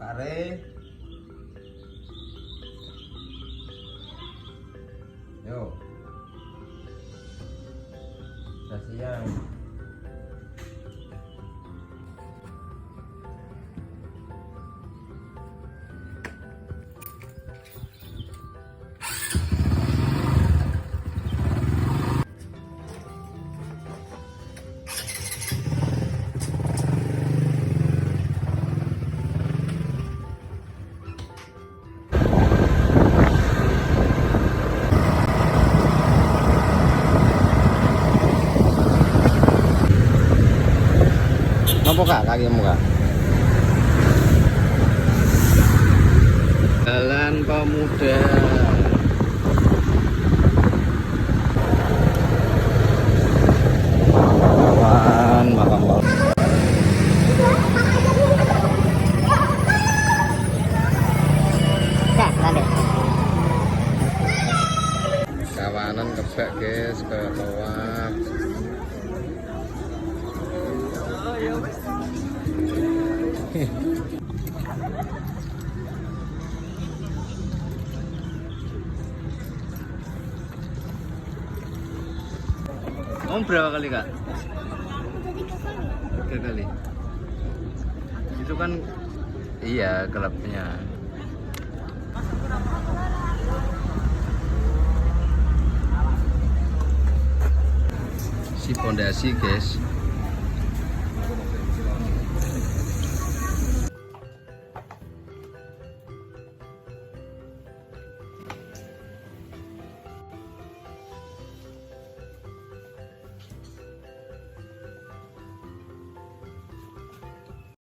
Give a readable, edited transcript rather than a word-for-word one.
Kare. Yo. Udah siang. Apa kak kakimu kak? Jalan Pemuda. Kawan makan malam. Kawanan kebak guys ke bawah. Kamu berapa kali kak? 3 kali. Itu kan iya klubnya. Si pondasi guys.